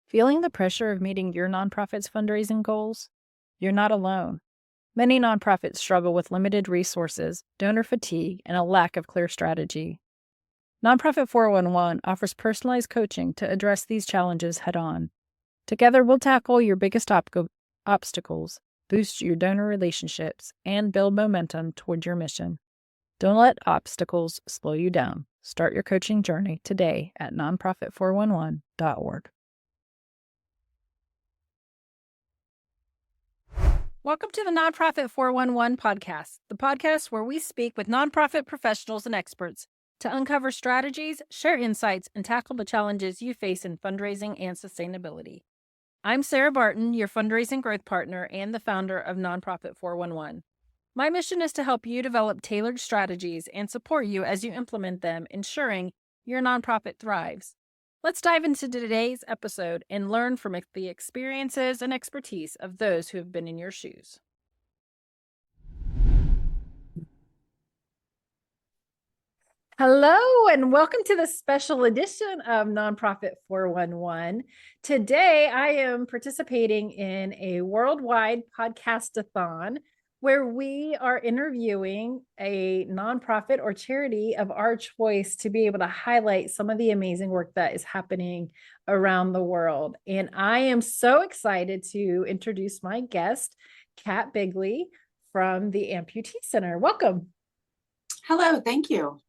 Feeling the pressure of meeting your nonprofit's fundraising goals? You're not alone. Many nonprofits struggle with limited resources, donor fatigue, and a lack of clear strategy. Nonprofit411 offers personalized coaching to address these challenges head-on. Together, we'll tackle your biggest obstacles, boost your donor relationships, and build momentum toward your mission. Don't let obstacles slow you down. Start your coaching journey today at nonprofit411.org. Welcome to the Nonprofit 411 podcast, the podcast where we speak with nonprofit professionals and experts to uncover strategies, share insights, and tackle the challenges you face in fundraising and sustainability. I'm Sarah Barton, your fundraising growth partner and the founder of Nonprofit 411. My mission is to help you develop tailored strategies and support you as you implement them, ensuring your nonprofit thrives. Let's dive into today's episode and learn from the experiences and expertise of those who have been in your shoes. Hello, and welcome to the special edition of Nonprofit 411. Today, I am participating in a worldwide podcastathon where we are interviewing a nonprofit or charity of our choice to be able to highlight some of the amazing work that is happening around the world. And I am so excited to introduce my guest, Cat Bigley from the Amputee Center. Welcome. Hello, thank you.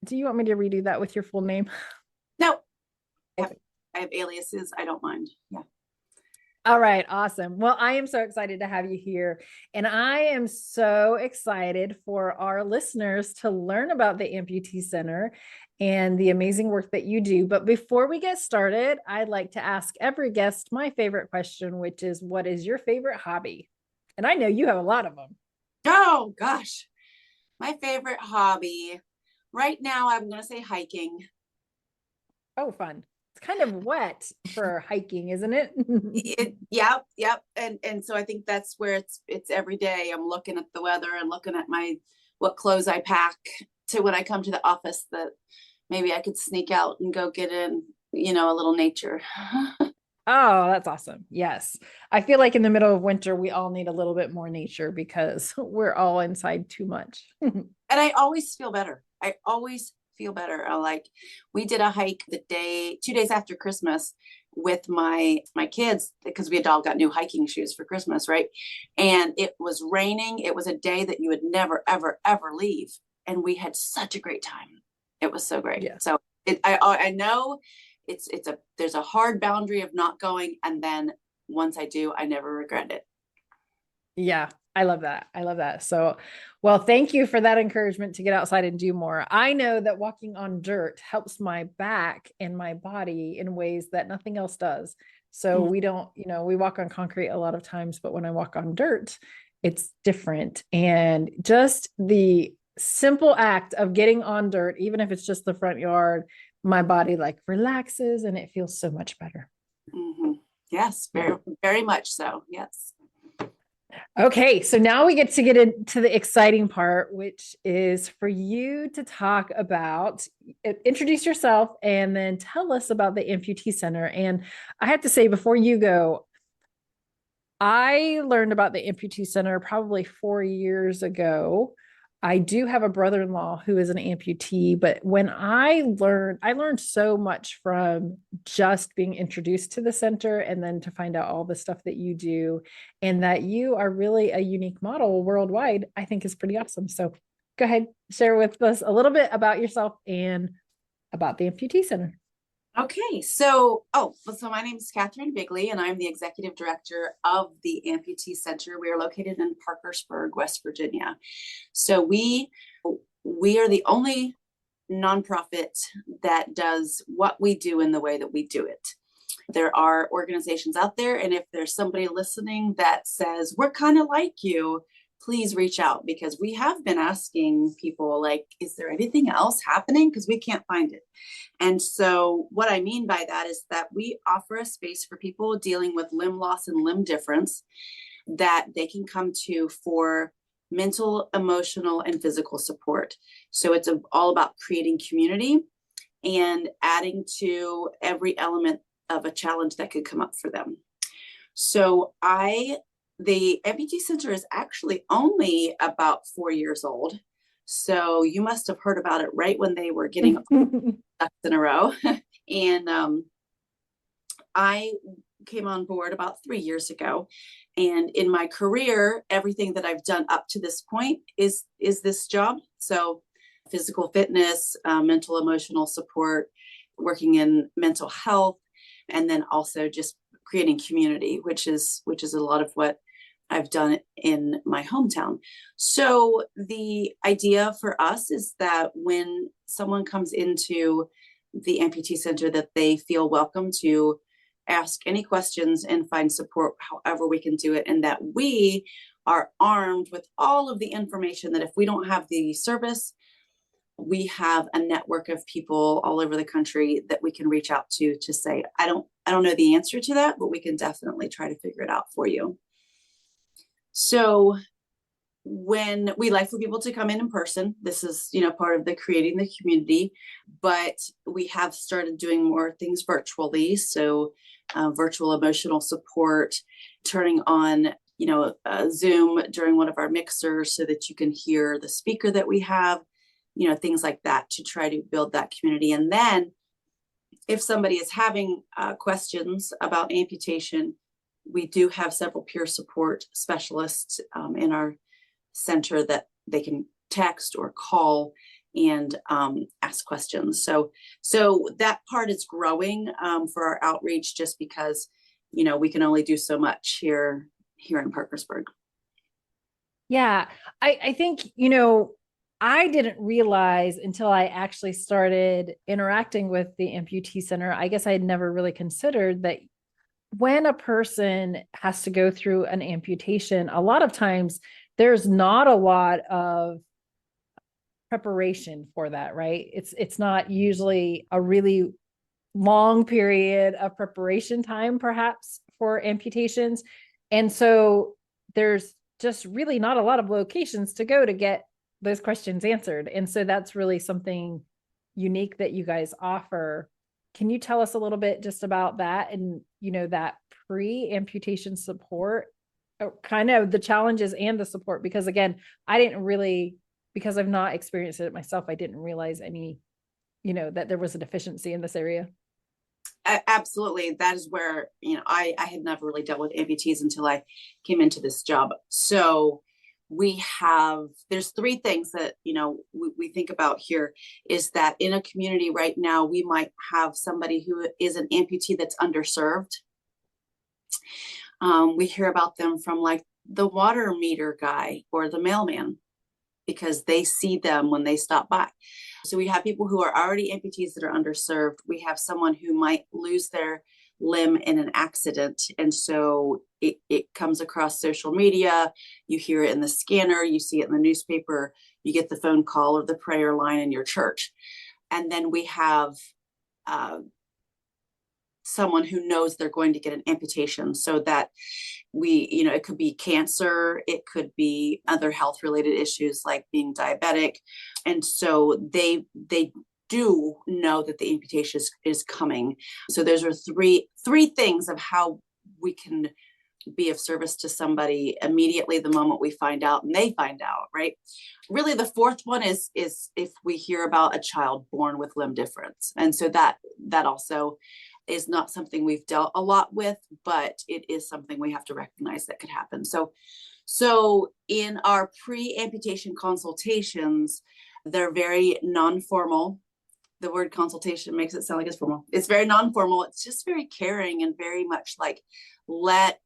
Do you want me to redo that with your full name? No, I have aliases. I don't mind. Yeah. All right. Awesome. Well, I am so excited to have you here. And I am so excited for our listeners to learn about the Amputee Center and the amazing work that you do. But before we get started, I'd like to ask every guest my favorite question, which is, what is your favorite hobby? And I know you have a lot of them. Oh, gosh. My favorite hobby right now, I'm going to say hiking. Oh, fun. It's kind of wet for hiking, isn't it? Yep. And so I think that's where it's every day. I'm looking at the weather and looking at what clothes I pack to when I come to the office, that maybe I could sneak out and go get in, a little nature. Oh, that's awesome. Yes. I feel like in the middle of winter, we all need a little bit more nature because we're all inside too much. And I always feel better. We did a hike 2 days after Christmas with my kids, because we had all got new hiking shoes for Christmas, right? And it was raining. It was a day that you would never, ever, ever leave. And we had such a great time. It was so great. Yeah. So I know there's a hard boundary of not going. And then once I do, I never regret it. Yeah. I love that. So, well, thank you for that encouragement to get outside and do more. I know that walking on dirt helps my back and my body in ways that nothing else does. So we don't, we walk on concrete a lot of times, but when I walk on dirt, it's different. And just the simple act of getting on dirt, even if it's just the front yard, my body relaxes and it feels so much better. Mm-hmm. Yes, very, very much so. Yes. Okay, so now we get into the exciting part, which is for you to talk about, introduce yourself, and then tell us about the Amputee Center. And I have to say, before you go, I learned about the Amputee Center probably 4 years ago. I do have a brother-in-law who is an amputee, but when I learned so much from just being introduced to the center and then to find out all the stuff that you do, and that you are really a unique model worldwide, I think is pretty awesome. So go ahead, share with us a little bit about yourself and about the Amputee Center. Okay, so my name is Cat Bigley, and I'm the executive director of the Amputee Center. We are located in Parkersburg, West Virginia. So we are the only nonprofit that does what we do in the way that we do it. There are organizations out there, and if there's somebody listening that says, we're kind of like you, please reach out, because we have been asking people, is there anything else happening? Because we can't find it. And so what I mean by that is that we offer a space for people dealing with limb loss and limb difference that they can come to for mental, emotional, and physical support. So it's all about creating community and adding to every element of a challenge that could come up for them. So the Amputee Center is actually only about 4 years old. So you must have heard about it right when they were getting ducks in a row. And I came on board about 3 years ago. And in my career, everything that I've done up to this point is this job. So physical fitness, mental, emotional support, working in mental health, and then also just creating community, which is a lot of what I've done in my hometown. So the idea for us is that when someone comes into the Amputee Center, that they feel welcome to ask any questions and find support however we can do it, and that we are armed with all of the information that if we don't have the service, we have a network of people all over the country that we can reach out to say, I don't know the answer to that, but we can definitely try to figure it out for you. So when we like for people to come in person, this is, part of the creating the community, but we have started doing more things virtually. So virtual emotional support, turning on, Zoom during one of our mixers so that you can hear the speaker that we have, things like that to try to build that community. And then if somebody is having questions about amputation, we do have several peer support specialists in our center that they can text or call and ask questions. So that part is growing for our outreach, just because, we can only do so much here in Parkersburg. Yeah, I think, I didn't realize until I actually started interacting with the Amputee Center. I guess I had never really considered that when a person has to go through an amputation, a lot of times there's not a lot of preparation for that, right? It's not usually a really long period of preparation time, perhaps, for amputations. And so there's just really not a lot of locations to go to get those questions answered. And so that's really something unique that you guys offer. Can you tell us a little bit just about that and, that pre-amputation support, kind of the challenges and the support? Because again, because I've not experienced it myself, I didn't realize any, that there was a deficiency in this area. Absolutely. That is where, I had never really dealt with amputees until I came into this job. So there's three things that, we think about here, is that in a community right now, we might have somebody who is an amputee that's underserved. We hear about them from like the water meter guy or the mailman, because they see them when they stop by. So we have people who are already amputees that are underserved. We have someone who might lose their limb in an accident. And so it comes across social media. You hear it in the scanner, you see it in the newspaper, you get the phone call or the prayer line in your church. And then we have someone who knows they're going to get an amputation, so that it could be cancer, it could be other health related issues like being diabetic. And so they do know that the amputation is coming. So those are three things of how we can be of service to somebody immediately the moment we find out and they find out, right? Really, the fourth one is if we hear about a child born with limb difference. And so that also is not something we've dealt a lot with, but it is something we have to recognize that could happen. So in our pre-amputation consultations, they're very non-formal. The word consultation makes it sound like it's formal. It's very non-formal. It's just very caring and very much like, let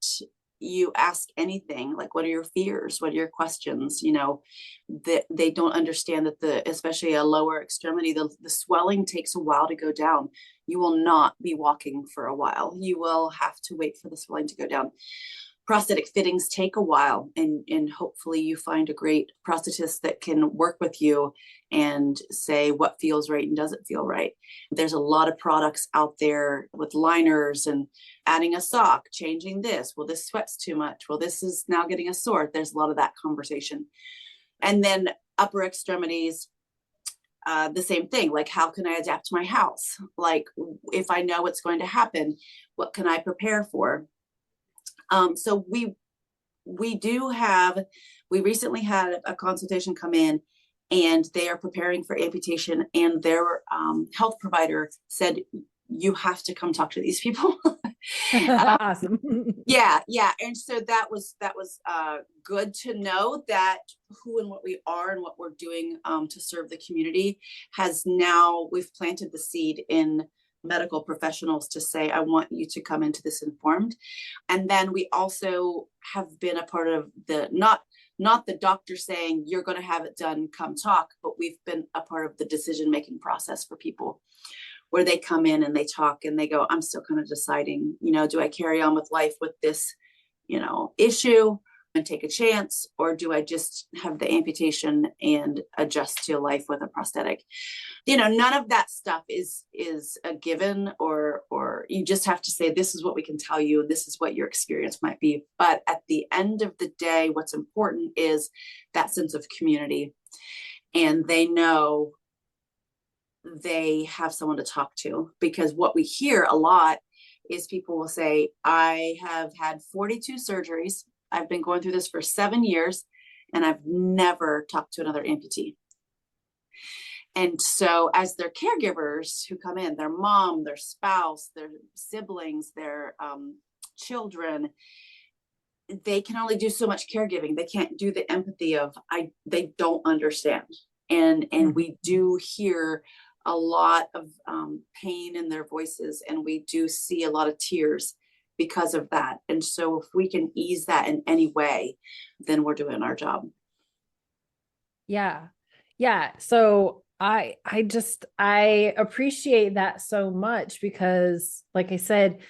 you ask anything, like, what are your fears? What are your questions? That they don't understand that especially a lower extremity, the swelling takes a while to go down. You will not be walking for a while. You will have to wait for the swelling to go down. Prosthetic fittings take a while, and hopefully you find a great prosthetist that can work with you and say what feels right and doesn't feel right. There's a lot of products out there with liners and adding a sock, changing this. Well, this sweats too much. Well, this is now getting a sore. There's a lot of that conversation. And then upper extremities, the same thing, like, how can I adapt to my house? Like, if I know what's going to happen, what can I prepare for? So we recently had a consultation come in, and they are preparing for amputation, and their health provider said, you have to come talk to these people. Awesome. Yeah, yeah. And so that was good to know that who and what we are and what we're doing to serve the community we've planted the seed in medical professionals to say, I want you to come into this informed. And then we also have been a part of the, not the doctor saying, you're going to have it done, come talk, but we've been a part of the decision-making process for people, where they come in and they talk and they go, I'm still kind of deciding, do I carry on with life with this, issue and take a chance, or do I just have the amputation and adjust to life with a prosthetic? None of that stuff is a given, or you just have to say, this is what we can tell you, and this is what your experience might be. But at the end of the day, what's important is that sense of community, and they know they have someone to talk to. Because what we hear a lot is people will say, I have had 42 surgeries. I've been going through this for 7 years, and I've never talked to another amputee. And so as their caregivers who come in, their mom, their spouse, their siblings, their children, they can only do so much caregiving. They can't do the empathy of, they don't understand. And we do hear a lot of pain in their voices, and we do see a lot of tears because of that. And so if we can ease that in any way, then we're doing our job. Yeah. Yeah. So I appreciate that so much, because like I said,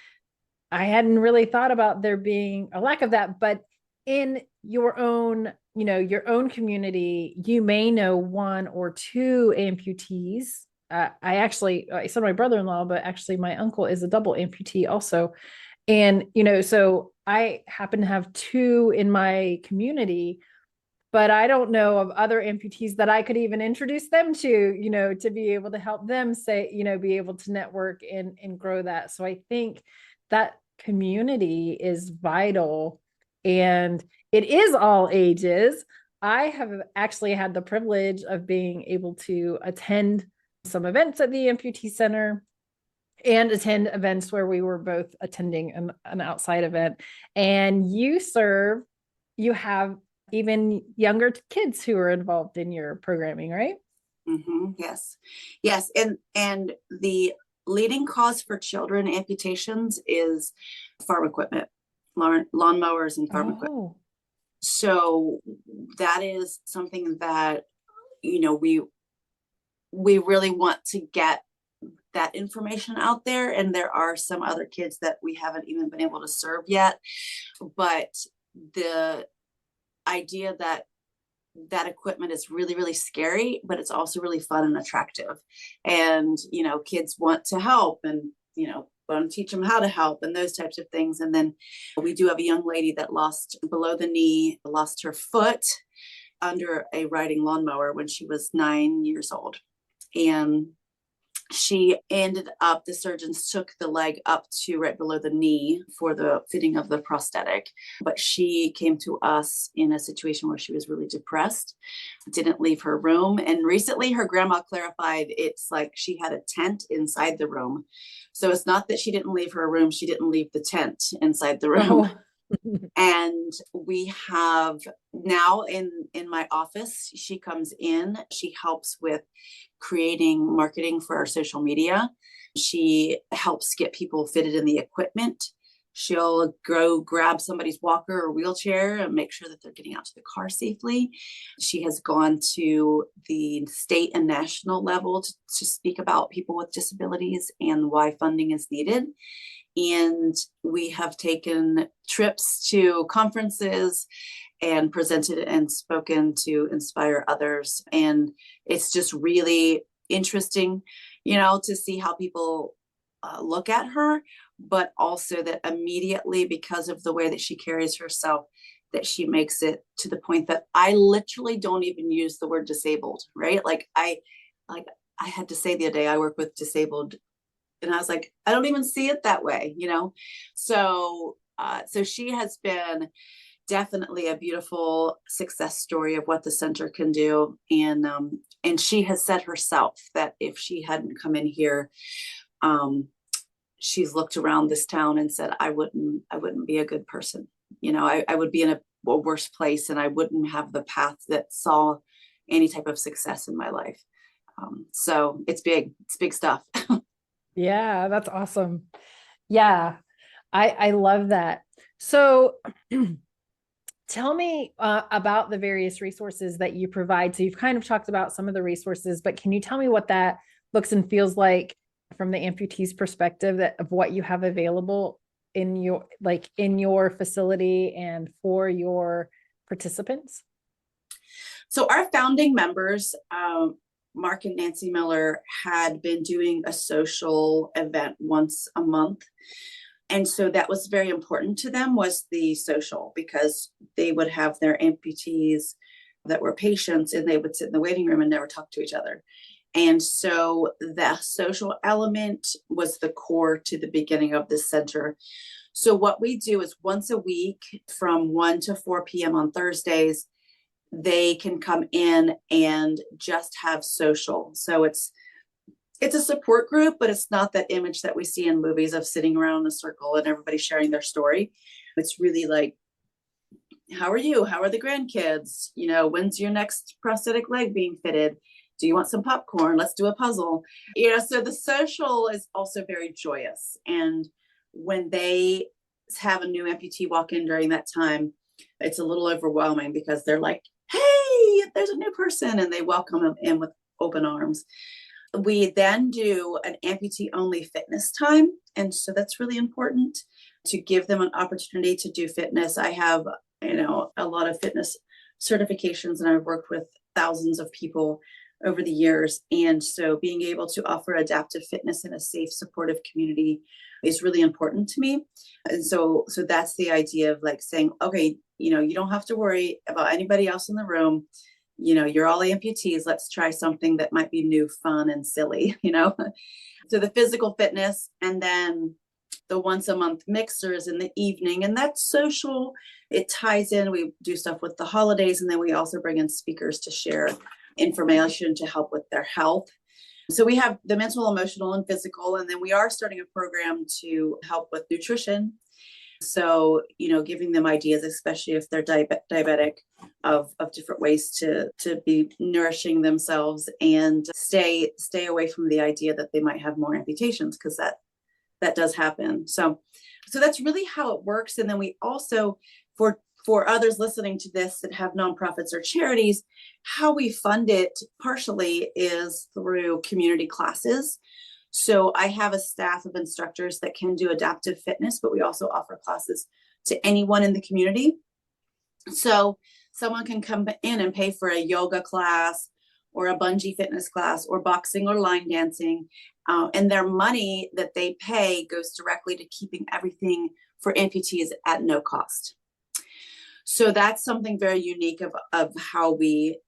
I hadn't really thought about there being a lack of that, but in your own, your own community, you may know one or two amputees. I said my brother-in-law, but actually my uncle is a double amputee also. And, so I happen to have two in my community, but I don't know of other amputees that I could even introduce them to, to be able to help them be able to network and grow that. So I think that community is vital, and it is all ages. I have actually had the privilege of being able to attend some events at the Amputee Center and attend events where we were both attending an outside event. And you have even younger kids who are involved in your programming, right? Mm-hmm. Yes. Yes. And the leading cause for children amputations is farm equipment, lawnmowers and farm equipment. So that is something that, we really want to get that information out there. And there are some other kids that we haven't even been able to serve yet. But the idea that equipment is really, really scary, but it's also really fun and attractive. And, kids want to help, and, want to teach them how to help and those types of things. And then we do have a young lady that lost her foot under a riding lawnmower when she was 9 years old. And she ended up, the surgeons took the leg up to right below the knee for the fitting of the prosthetic. But she came to us in a situation where she was really depressed, didn't leave her room. And recently her grandma clarified, it's like she had a tent inside the room. So it's not that she didn't leave her room, she didn't leave the tent inside the room. Oh. And we have now in my office, she comes in, she helps with creating marketing for our social media. She helps get people fitted in the equipment. She'll go grab somebody's walker or wheelchair and make sure that they're getting out to the car safely. She has gone to the state and national level to speak about people with disabilities and why funding is needed. And we have taken trips to conferences and presented and spoken to inspire others. And it's just really interesting, to see how people look at her, but also that immediately, because of the way that she carries herself, that she makes it to the point that I literally don't even use the word disabled, right? Like like I had to say the other day, I work with disabled, and I was like, I don't even see it that way, you know? So, so she has been definitely a beautiful success story of what the center can do. And she has said herself that if she hadn't come in here, um, she's looked around this town and said, I wouldn't be a good person. You know, I would be in a worse place, and I wouldn't have the path that saw any type of success in my life. So it's big stuff. Yeah, that's awesome. Yeah, I love that. So tell me about the various resources that you provide. So you've kind of talked about some of the resources, but can you tell me what that looks and feels like from the amputees perspective, that of what you have available in your facility and for your participants? So our founding members, Mark and Nancy Miller, had been doing a social event once a month. And so that was very important to them, was the social, because they would have their amputees that were patients, and they would sit in the waiting room and never talk to each other. And so the social element was the core to the beginning of this center. So what we do is once a week from 1 to 4 p.m. on Thursdays, they can come in and just have social. So it's a support group, but it's not that image that we see in movies of sitting around in a circle and everybody sharing their story. It's really like, how are you? How are the grandkids? You know, when's your next prosthetic leg being fitted? Do you want some popcorn? Let's do a puzzle. You know, so the social is also very joyous. And when they have a new amputee walk in during that time, it's a little overwhelming because they're like, hey, there's a new person, and they welcome them in with open arms. We then do an amputee only fitness time. And so that's really important to give them an opportunity to do fitness. I have, you know, a lot of fitness certifications, and I've worked with thousands of people over the years. And so being able to offer adaptive fitness in a safe, supportive community is really important to me. And so that's the idea of like saying, okay, you know, you don't have to worry about anybody else in the room. You know, you're all amputees. Let's try something that might be new, fun, and silly, you know? So the physical fitness, and then the once a month mixers in the evening, and that's social. It ties in. We do stuff with the holidays, and then we also bring in speakers to share information to help with their health. So we have the mental, emotional, and physical, and then we are starting a program to help with nutrition. So, you know, giving them ideas, especially if they're diabetic, of different ways to be nourishing themselves and stay away from the idea that they might have more amputations, because that does happen. So that's really how it works. And then we also, for others listening to this that have nonprofits or charities, how we fund it partially is through community classes. So I have a staff of instructors that can do adaptive fitness, but we also offer classes to anyone in the community. So someone can come in and pay for a yoga class or a bungee fitness class or boxing or line dancing. And their money that they pay goes directly to keeping everything for amputees at no cost. So that's something very unique of how we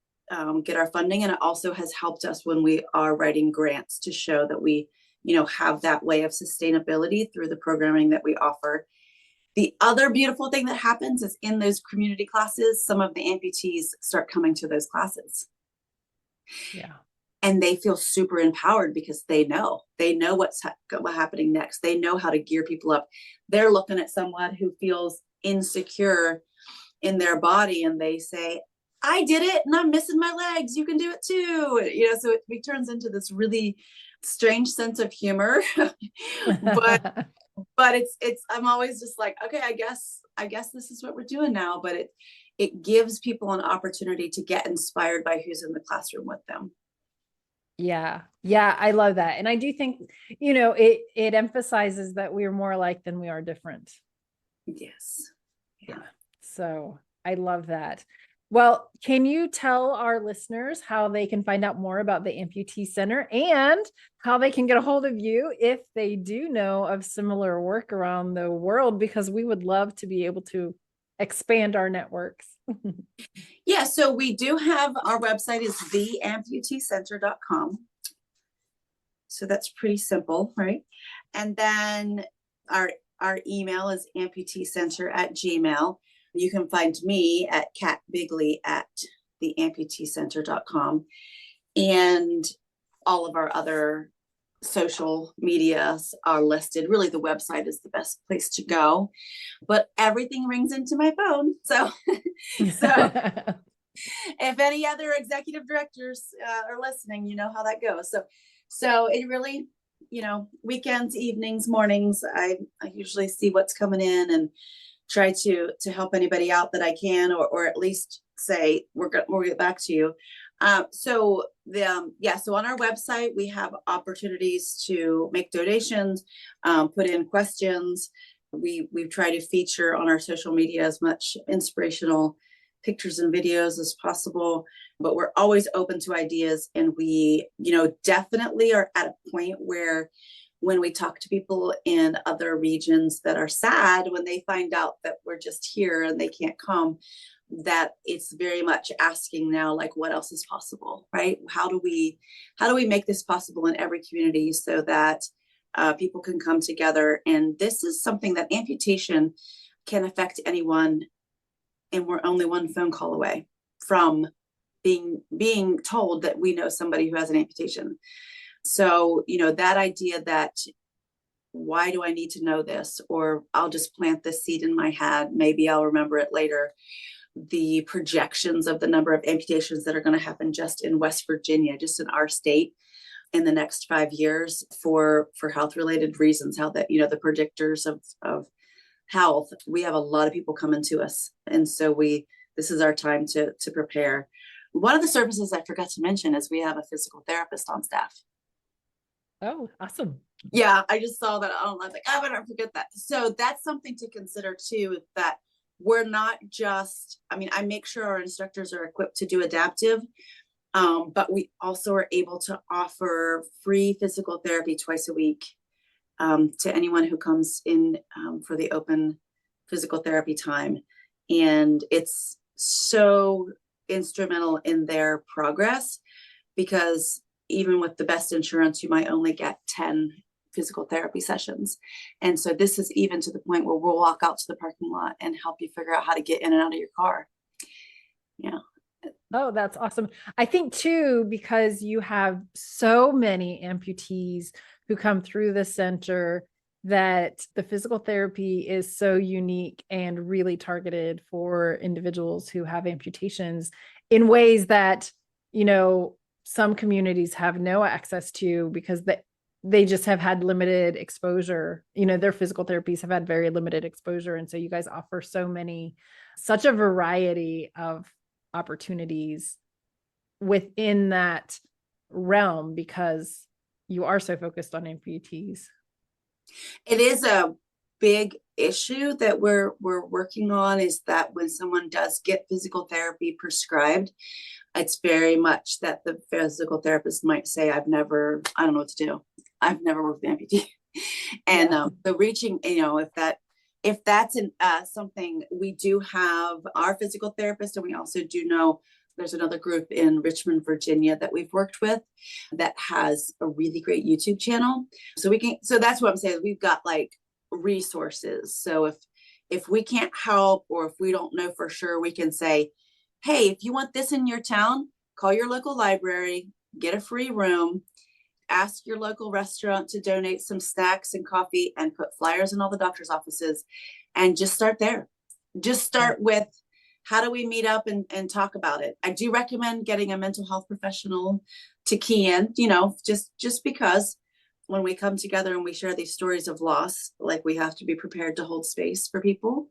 get our funding. And it also has helped us when we are writing grants to show that we, you know, have that way of sustainability through the programming that we offer. The other beautiful thing that happens is in those community classes, some of the amputees start coming to those classes. Yeah. And they feel super empowered because they know what's happening next. They know how to gear people up. They're looking at someone who feels insecure in their body, and they say, I did it and I'm missing my legs. You can do it too. You know, so it turns into this really strange sense of humor. but it's I'm always just like, okay, I guess this is what we're doing now. But it gives people an opportunity to get inspired by who's in the classroom with them. Yeah. Yeah. I love that. And I do think, you know, it emphasizes that we are more alike than we are different. Yes. Yeah. So I love that. Well, can you tell our listeners how they can find out more about the Amputee Center and how they can get a hold of you if they do know of similar work around the world? Because we would love to be able to expand our networks. Yeah, so we do have, our website is theamputeecenter.com. So that's pretty simple, right? And then our email is amputeecenter@gmail. You can find me at Cat Bigley at theamputeecenter.com. And all of our other social medias are listed. Really, the website is the best place to go, but everything rings into my phone. So if any other executive directors are listening, you know how that goes. So it really, weekends, evenings, mornings, I usually see what's coming in and try to help anybody out that I can, or at least say we'll get back to you. So on our website we have opportunities to make donations, put in questions. We've tried to feature on our social media as much inspirational pictures and videos as possible, but we're always open to ideas. And we, definitely are at a point where when we talk to people in other regions that are sad when they find out that we're just here and they can't come, that it's very much asking now, like, what else is possible, right? How do we make this possible in every community so that people can come together? And this is something that amputation can affect anyone, and we're only one phone call away from being told that we know somebody who has an amputation. So, that idea that, why do I need to know this? Or I'll just plant this seed in my head, maybe I'll remember it later. The projections of the number of amputations that are going to happen just in West Virginia, just in our state, in the next 5 years for health related reasons, how that, the predictors of health, we have a lot of people coming to us. And so this is our time to prepare. One of the services I forgot to mention is we have a physical therapist on staff. Oh, awesome. Yeah, I just saw that. I was like, I better forget that. So that's something to consider too, that we're not just, I make sure our instructors are equipped to do adaptive, but we also are able to offer free physical therapy twice a week to anyone who comes in for the open physical therapy time. And it's so instrumental in their progress, because even with the best insurance, you might only get 10 physical therapy sessions. And so this is even to the point where we'll walk out to the parking lot and help you figure out how to get in and out of your car. Yeah. Oh, that's awesome. I think too, because you have so many amputees who come through the center, that the physical therapy is so unique and really targeted for individuals who have amputations in ways that, some communities have no access to, because they just have had limited exposure. Their physical therapies have had very limited exposure. And so you guys offer such a variety of opportunities within that realm, because you are so focused on amputees. It is a big issue that we're working on, is that when someone does get physical therapy prescribed, it's very much that the physical therapist might say, I don't know what to do. I've never worked with amputee. And the reaching, if that's something, we do have our physical therapist, and we also do know there's another group in Richmond, Virginia that we've worked with that has a really great YouTube channel. So that's what I'm saying. We've got like resources. So if we can't help, or if we don't know for sure, we can say, hey, if you want this in your town, call your local library, get a free room, ask your local restaurant to donate some snacks and coffee, and put flyers in all the doctor's offices, and just start there. Just start with, how do we meet up and talk about it? I do recommend getting a mental health professional to key in, just because when we come together and we share these stories of loss, like, we have to be prepared to hold space for people.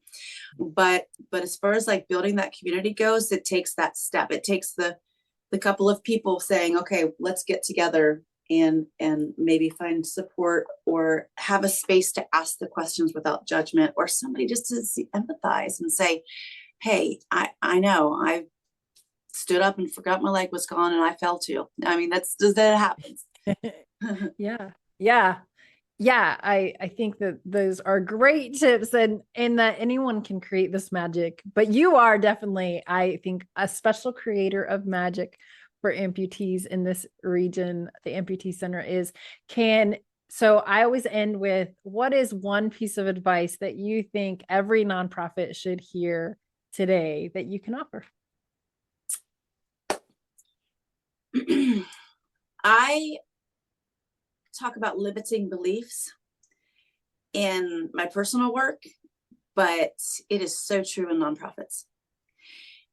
But as far as like building that community goes, it takes that step. It takes the couple of people saying, okay, let's get together and maybe find support, or have a space to ask the questions without judgment, or somebody just to empathize and say, hey, I know I stood up and forgot my leg was gone and I fell too. That happens. Yeah. I think that those are great tips, and that anyone can create this magic, but you are definitely, I think, a special creator of magic for amputees in this region, the Amputee Center is. So I always end with, what is one piece of advice that you think every nonprofit should hear today that you can offer? I talk about limiting beliefs in my personal work, but it is so true in nonprofits.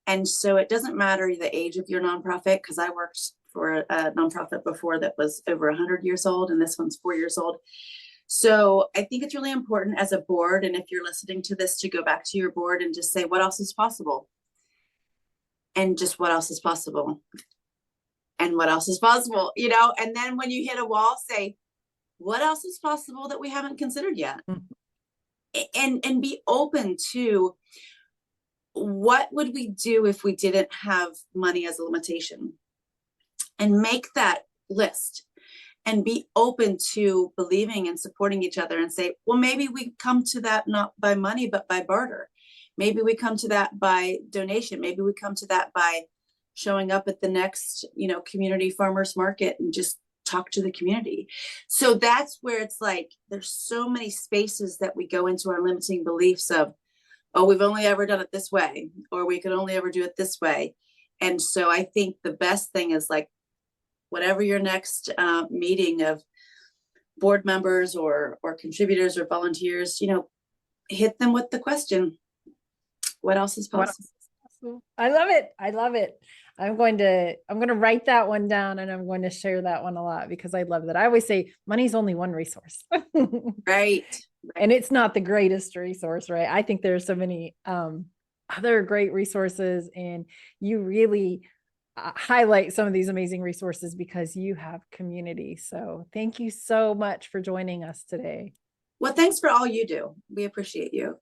And so it doesn't matter the age of your nonprofit, because I worked for a nonprofit before that was over 100 years old, and this one's 4 years old. So I think it's really important as a board, and if you're listening to this, to go back to your board and just say, what else is possible? And just what else is possible? And what else is possible? You know, and then when you hit a wall, say, what else is possible that we haven't considered yet? And be open to, what would we do if we didn't have money as a limitation? And make that list and be open to believing and supporting each other, and say, well, maybe we come to that not by money, but by barter. Maybe we come to that by donation. Maybe we come to that by showing up at the next, community farmers market and just talk to the community. So that's where it's like, there's so many spaces that we go into our limiting beliefs of, oh, we've only ever done it this way, or we could only ever do it this way. And so I think the best thing is, like, whatever your next meeting of board members or contributors or volunteers, hit them with the question, what else is possible? I love it. I love it. I'm going to write that one down, and I'm going to share that one a lot, because I love that. I always say money's only one resource. Right. And it's not the greatest resource, right? I think there's so many other great resources, and you really highlight some of these amazing resources because you have community. So thank you so much for joining us today. Well, thanks for all you do. We appreciate you.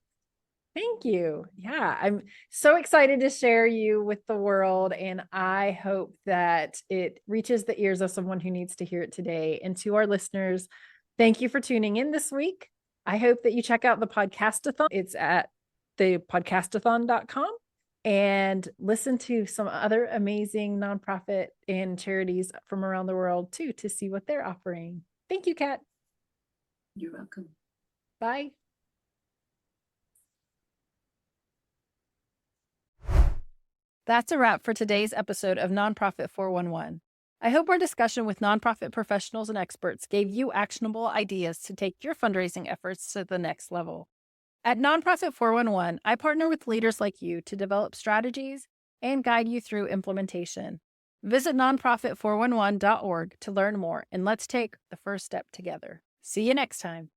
Thank you. Yeah, I'm so excited to share you with the world, and I hope that it reaches the ears of someone who needs to hear it today. And to our listeners, thank you for tuning in this week. I hope that you check out the Podcastathon. It's at thepodcastathon.com, and listen to some other amazing nonprofit and charities from around the world too, to see what they're offering. Thank you, Kat. You're welcome. Bye. That's a wrap for today's episode of Nonprofit411. I hope our discussion with nonprofit professionals and experts gave you actionable ideas to take your fundraising efforts to the next level. At Nonprofit411, I partner with leaders like you to develop strategies and guide you through implementation. Visit nonprofit411.org to learn more, and let's take the first step together. See you next time.